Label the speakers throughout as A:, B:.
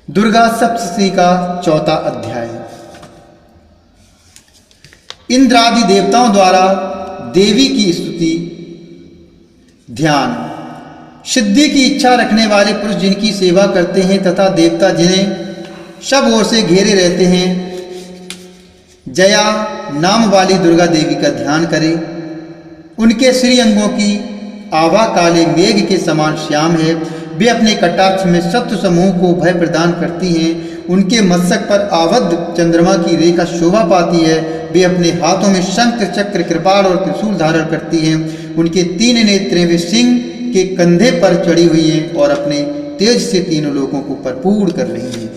A: दुर्गा सप्तशती का चौथा अध्याय। इंद्रादि देवताओं द्वारा देवी की स्तुति। ध्यान। सिद्धि की इच्छा रखने वाले पुरुष जिनकी सेवा करते हैं तथा देवता जिन्हें सब ओर से घेरे रहते हैं, जया नाम वाली दुर्गा देवी का ध्यान करें। उनके श्री अंगों की आभा काले मेघ के समान श्याम है। वे अपने कटाक्ष में शत्रु समूह को भय प्रदान करती हैं। उनके मस्तक पर आवद्ध चंद्रमा की रेखा शोभा पाती है। वे अपने हाथों में शंख चक्र कृपाल और त्रिशूल धारण करती हैं। उनके 3 नेत्रें वे सिंह के कंधे पर चढ़ी हुई हैं और अपने तेज से तीनों लोगों को भरपूर कर रही हैं।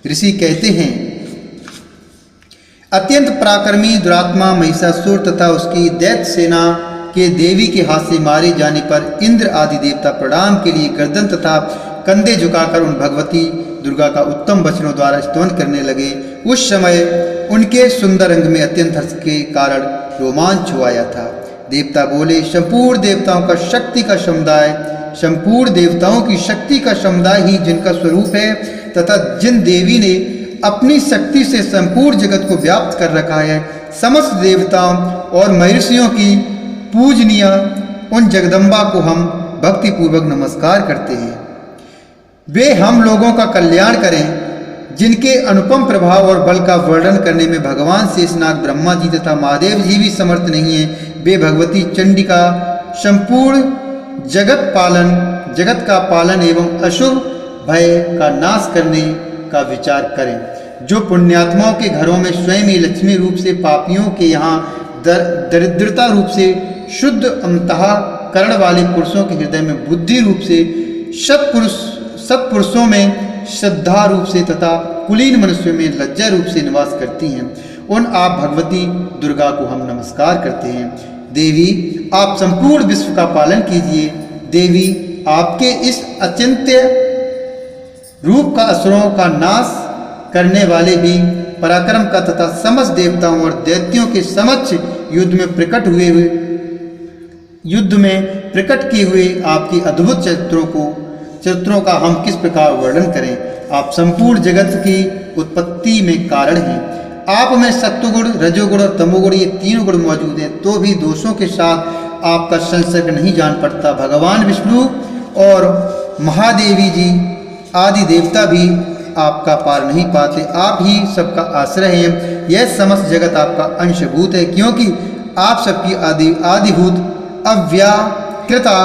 A: ऋषि कहते हैं, अत्यंत पराक्रमी दुरात्मा महिषासुर तथा उसकी दैत्य सेना के देवी के हाथ से मारे जाने पर इंद्र आदि देवता प्रणाम के लिए गर्दन तथा कंधे झुकाकर उन भगवती दुर्गा का उत्तम वचनों द्वारा स्तवन करने लगे। उस समय उनके सुंदर अंग में अत्यंत हर्ष के कारण रोमांच छुआया था। देवता बोले, संपूर्ण देवताओं का शक्ति का समुदाय, संपूर्ण देवताओं की शक्ति का समुदाय ही जिनका स्वरूप है तथा जिन देवी ने अपनी शक्ति से संपूर्ण जगत को व्याप्त कर रखा है, समस्त देवताओं और महर्षियों की पूजनीय उन जगदम्बा को हम भक्तिपूर्वक नमस्कार करते हैं। वे हम लोगों का कल्याण करें। जिनके अनुपम प्रभाव और बल का वर्णन करने में भगवान शेषनाग, ब्रह्मा जी तथा महादेव जी भी समर्थ नहीं है। वे भगवती चंडिका संपूर्ण जगत का पालन एवं अशुभ भय का नाश करने का विचार करें। जो पुण्यात्माओं के घरों में स्वयं ही लक्ष्मी रूप से, पापियों के यहाँ दरिद्रता रूप से, शुद्ध अंतःकरण वाले पुरुषों के हृदय में बुद्धि रूप से, सत्पुरुषों में श्रद्धा रूप से तथा कुलीन मनुष्यों में लज्जा रूप से निवास करती हैं, उन आप भगवती दुर्गा को हम नमस्कार करते हैं। देवी, आप संपूर्ण विश्व का पालन कीजिए। देवी, आपके इस अचिंत्य रूप का असुरों का नाश करने वाले भी पराक्रम का तथा समस्त देवताओं और दैत्यों के समक्ष युद्ध में प्रकट किए हुए आपकी अद्भुत चरित्रों का हम किस प्रकार वर्णन करें। आप संपूर्ण जगत की उत्पत्ति में कारण हैं। आप में सत्वगुण, रजोगुण और तमोगुण, ये 3 गुण मौजूद हैं, तो भी दोषों के साथ आपका संसर्ग नहीं जान पड़ता। भगवान विष्णु और महादेवी जी आदि देवता भी आपका पार नहीं पाते। आप ही सबका आश्रय हैं। यह समस्त जगत आपका अंशभूत है, क्योंकि आप सबकी आदिभूत अव्याकृता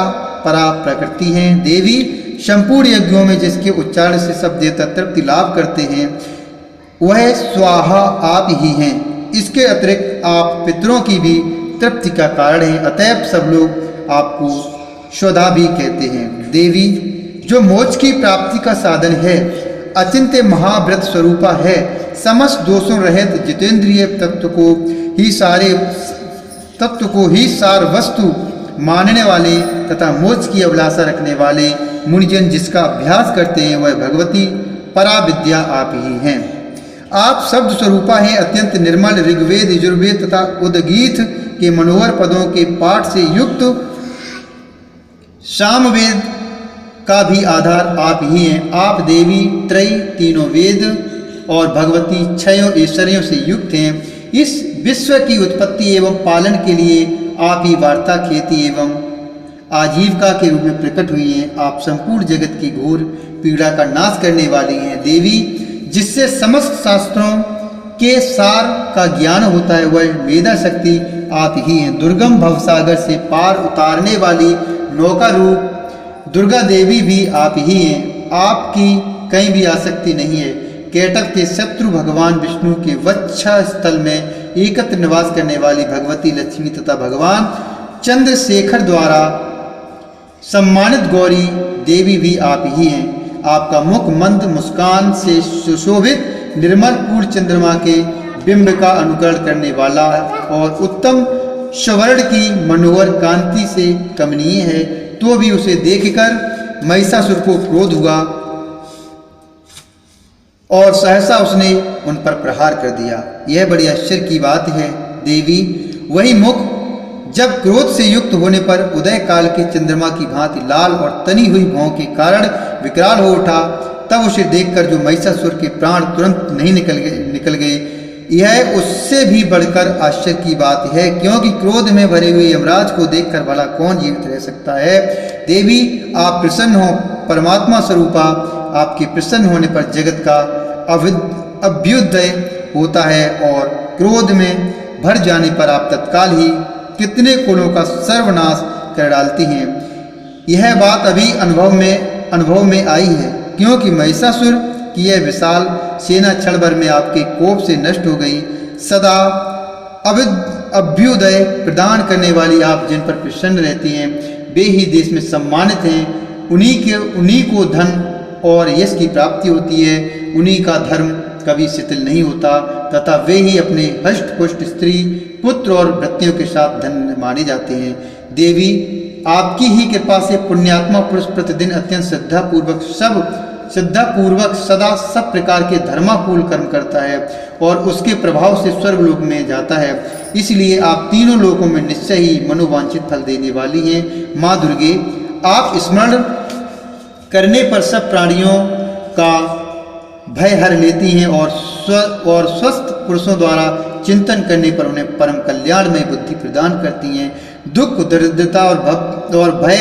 A: परा प्रकृति हैं। देवी, संपूर्ण यज्ञों में जिसके उच्चारण से सब देवता तृप्ति लाभ करते हैं, वह स्वाहा आप ही हैं। इसके अतिरिक्त आप पितरों की भी तृप्ति का कारण हैं। अतएव सब लोग आपको स्वधा भी कहते हैं। देवी, जो मोक्ष की प्राप्ति का साधन है, अचिंत्य महाव्रत स्वरूपा है, समस्त दोषों रहित जितेंद्रिय तत्व को ही सार वस्तु मानने वाले तथा मोक्ष की अभिलाषा रखने वाले मुनिजन जिसका अभ्यास करते हैं, वह भगवती पराविद्या आप ही हैं। आप शब्द स्वरूपा हैं, अत्यंत निर्मल। ऋग्वेद, यजुर्वेद तथा उद्गीत के मनोहर पदों के पाठ से युक्त सामवेद का भी आधार आप ही हैं। आप देवी त्रयी, तीनों वेद और भगवती 6 ऐश्वर्यों से युक्त हैं। इस विश्व की उत्पत्ति एवं पालन के लिए आप ही वार्ता, खेती एवं आजीविका के रूप में प्रकट हुई हैं। आप संपूर्ण जगत की घोर पीड़ा का नाश करने वाली हैं। देवी, जिससे समस्त शास्त्रों के सार का ज्ञान होता है, वह मेधा शक्ति आप ही हैं। दुर्गम भवसागर से पार उतारने वाली नौका रूप दुर्गा देवी भी आप ही हैं। आपकी कहीं भी आसक्ति नहीं है। केटक के शत्रु भगवान विष्णु के वक्षा स्थल में एकत्र निवास करने वाली भगवती लक्ष्मी तथा भगवान चंद्रशेखर द्वारा सम्मानित गौरी देवी भी आप ही हैं। आपका मुख मंद मुस्कान से सुशोभित निर्मल पूर्ण चंद्रमा के बिंब का अनुकरण करने वाला और उत्तम स्वर्ण की मनोहर कांति से कमनीय है, तो भी उसे देखकर महिषासुर को क्रोध हुआ और सहसा उसने उन पर प्रहार कर दिया। यह बड़ी आश्चर्य की बात है। देवी, वही मुख जब क्रोध से युक्त होने पर उदय काल के चंद्रमा की भांति लाल और तनी हुई भौं के कारण विकराल हो उठा, तब उसे देखकर जो महिषासुर के प्राण तुरंत नहीं निकल गए, यह उससे भी बढ़कर आश्चर्य की बात है, क्योंकि क्रोध में भरे हुए यमराज को देखकर भला कौन जीवित रह सकता है। देवी आप प्रसन्न हो, परमात्मा स्वरूपा, आपके प्रसन्न होने पर जगत का अभ्युदय होता है और क्रोध में भर जाने पर आप तत्काल ही कितने कुलों का सर्वनाश कर डालती हैं। यह बात अभी अनुभव में आई है, क्योंकि महिषासुर कि यह विशाल सेना क्षण भर में आपके कोप से नष्ट हो गई। सदा अभ्युदय प्रदान करने वाली आप जिन पर प्रसन्न रहती हैं, वे ही देश में सम्मानित हैं। उन्हीं को धन और यश की प्राप्ति होती है, उन्हीं का धर्म कभी शिथिल नहीं होता, तथा वे ही अपने हष्ट पुष्ट स्त्री पुत्र और भृत्यों के साथ धन माने जाते हैं। देवी आपकी ही कृपा से पुण्यात्मा पुरुष प्रतिदिन अत्यंत श्रद्धापूर्वक सदा सब प्रकार के धर्मापूर्ण कर्म करता है और उसके प्रभाव से स्वर्गलोक में जाता है। इसलिए आप तीनों लोकों में निश्चय ही मनोवांछित फल देने वाली हैं। माँ दुर्गे, आप स्मरण करने पर सब प्राणियों का भय हर लेती हैं और स्वस्थ पुरुषों द्वारा चिंतन करने पर उन्हें परम कल्याणमय बुद्धि प्रदान करती हैं। दुख, दरिद्रता और भय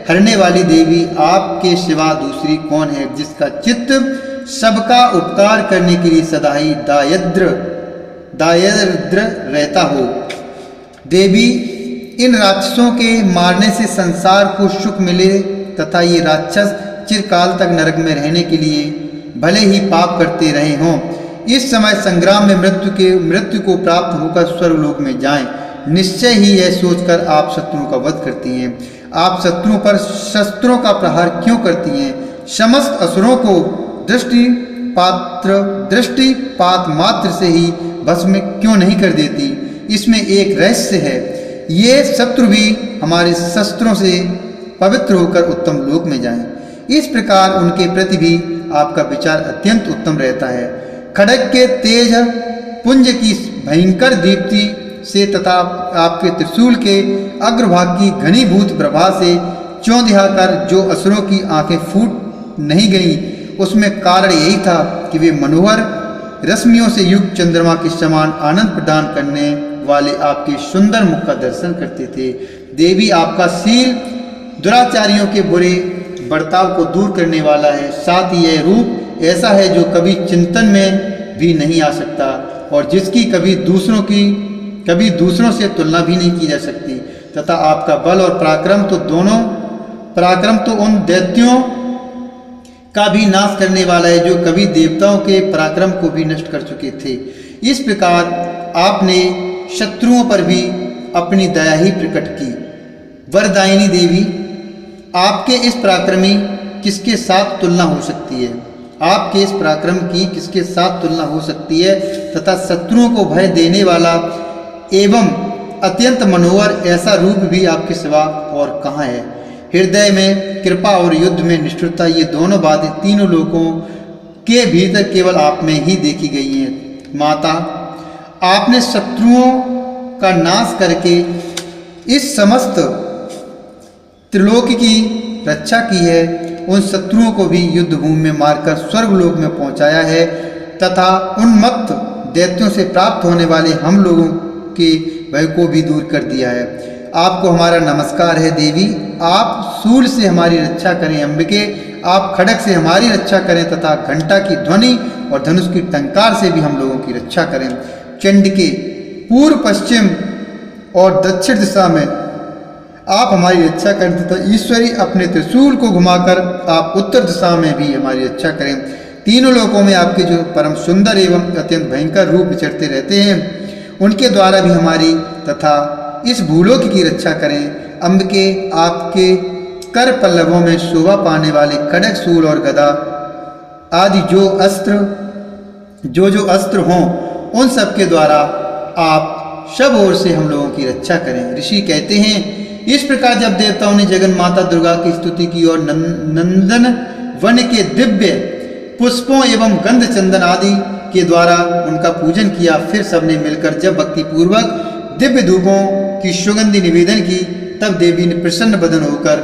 A: हरने वाली देवी, आपके सिवा दूसरी कौन है जिसका चित्त सबका उपकार करने के लिए सदा ही दायद्र रहता हो। देवी, इन राक्षसों के मारने से संसार को सुख मिले तथा ये राक्षस चिरकाल तक नरक में रहने के लिए भले ही पाप करते रहे हों, इस समय संग्राम में मृत्यु को प्राप्त होकर स्वर्गलोक में जाएं। निश्चय ही यह सोचकर आप शत्रुओं का वध करती हैं। आप शत्रुओं पर शस्त्रों का प्रहार क्यों करती हैं? समस्त असुरों को दृष्टिपात मात्र से ही भस्म क्यों नहीं कर देती? इसमें एक रहस्य है। ये शत्रु भी हमारे शस्त्रों से पवित्र होकर उत्तम लोक में जाएं। इस प्रकार उनके प्रति भी आपका विचार अत्यंत उत्तम रहता है। खड्ग के तेज पुंज की भयंकर दीप्ति से तथा आपके त्रिशूल के अग्रभाग की घनीभूत प्रभा से चौंधिया कर जो असुरों की आंखें फूट नहीं गईं, उसमें कारण यही था कि वे मनोहर रश्मियों से युक्त चंद्रमा के समान आनंद प्रदान करने वाले आपके सुंदर मुख का दर्शन करते थे। देवी, आपका शील दुराचारियों के बुरे बर्ताव को दूर करने वाला है। साथ ही यह रूप ऐसा है जो कभी चिंतन में भी नहीं आ सकता और जिसकी कभी दूसरों से तुलना भी नहीं की जा सकती, तथा आपका बल और पराक्रम तो उन दैत्यों का भी नाश करने वाला है जो कभी देवताओं के पराक्रम को भी नष्ट कर चुके थे। इस प्रकार आपने शत्रुओं पर भी अपनी दया ही प्रकट की। वरदायिनी देवी, आपके इस पराक्रमी किसके साथ तुलना हो सकती है? आपके इस पराक्रम की किसके साथ तुलना हो सकती है? तथा शत्रुओं को भय देने वाला एवं अत्यंत मनोहर ऐसा रूप भी आपके सिवा और कहाँ है? हृदय में कृपा और युद्ध में निष्ठुरता, ये दोनों बातें तीनों लोकों के भीतर केवल आप में ही देखी गई हैं। माता, आपने शत्रुओं का नाश करके इस समस्त त्रिलोक की रक्षा की है। उन शत्रुओं को भी युद्ध भूमि में मारकर स्वर्गलोक में पहुंचाया है तथा उन्मत्त दैत्यों से प्राप्त होने वाले हम लोगों के भय को भी दूर कर दिया है। आपको हमारा नमस्कार है देवी। आप शूल से हमारी रक्षा करें अंबिके, आप खड्ग से हमारी रक्षा करें तथा घंटा की ध्वनि और धनुष की टंकार से भी हम लोगों की रक्षा करें। चंडिके, पूर्व, पश्चिम और दक्षिण दिशा में आप हमारी रक्षा करें तथा ईश्वरी अपने त्रिशूल को घुमाकर आप उत्तर दिशा में भी हमारी रक्षा करें। तीनों लोकों में आपके जो परम सुंदर एवं अत्यंत भयंकर रूप विचरते रहते हैं, उनके द्वारा भी हमारी तथा इस भूलोक की रक्षा करें। अंबिके, आपके कर पल्लवों में शोभा पाने वाले खड्ग, शूल और गदा आदि जो अस्त्र हों, उन सब के द्वारा आप सब ओर से हम लोगों की रक्षा करें। ऋषि कहते हैं, इस प्रकार जब देवताओं ने जगन माता दुर्गा की स्तुति की और नंदन वन के दिव्य पुष्पों एवं गंध चंदन आदि के द्वारा उनका पूजन किया, फिर सबने मिलकर जब भक्ति पूर्वक दिव्य धूपों की सुगंधि निवेदन की, तब देवी ने प्रसन्न बदन होकर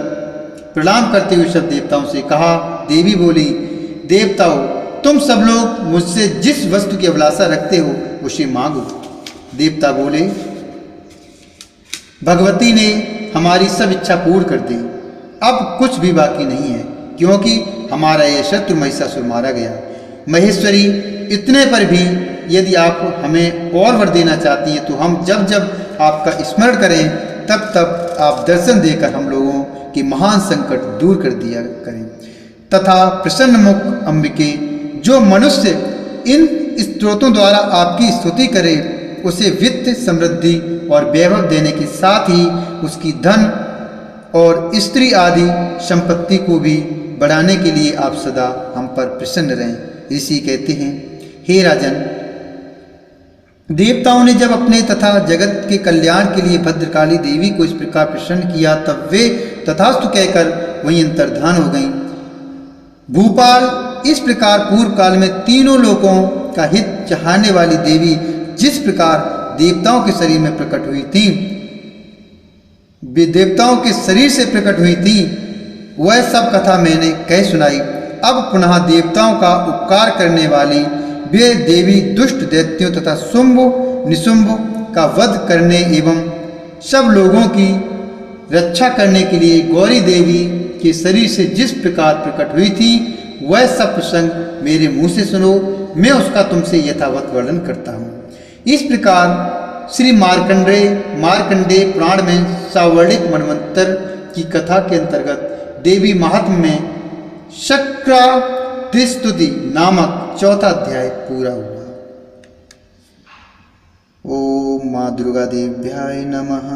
A: प्रणाम करते हुए सब देवताओं से कहा। देवी बोली, देवताओं, तुम सब लोग मुझसे जिस वस्तु की अभिलाषा रखते हो उसे मांगो। देवता बोले, भगवती ने हमारी सब इच्छा पूर्ण कर दी, अब कुछ भी बाकी नहीं है, क्योंकि हमारा यह शत्रु महिषासुर मारा गया। महेश्वरी, इतने पर भी यदि आप हमें और वर देना चाहती हैं तो हम जब जब आपका स्मरण करें तब तब आप दर्शन देकर हम लोगों के महान संकट दूर कर दिया करें। तथा प्रसन्न मुख अंबिके, जो मनुष्य इन स्तोत्रों द्वारा आपकी स्तुति करे उसे वित्त, समृद्धि और वैभव देने के साथ ही उसकी धन और स्त्री आदि संपत्ति को भी बढ़ाने के लिए आप सदा हम पर प्रसन्न रहें। ऋषि कहते हैं, हे राजन, देवताओं ने जब अपने तथा जगत के कल्याण के लिए भद्रकाली देवी को इस प्रकार प्रसन्न किया तब वे तथास्तु कहकर वहीं अंतर्धान हो गईं। भूपाल, इस प्रकार पूर्व काल में तीनों लोकों का हित चाहने वाली देवी जिस प्रकार देवताओं के शरीर में प्रकट हुई थी, देवताओं के शरीर से प्रकट हुई थी, वह सब कथा मैंने कह सुनाई। अब पुनः देवताओं का उपकार करने वाली वे देवी दुष्ट दैत्यों तथा शुंभ निशुंभ का वध करने एवं सब लोगों की रक्षा करने के लिए गौरी देवी के शरीर से जिस प्रकार प्रकट हुई थी वह सब प्रसंग मेरे मुंह से सुनो, मैं उसका तुमसे यथावत वर्णन करता हूँ। इस प्रकार श्री मार्कंडेय पुराण में सावर्णिक मनवंतर की कथा के अंतर्गत देवी महात्म्य में शक्रातिस्तुति नामक चौथा अध्याय पूरा हुआ। ओम माँ दुर्गा देव्याय नमः।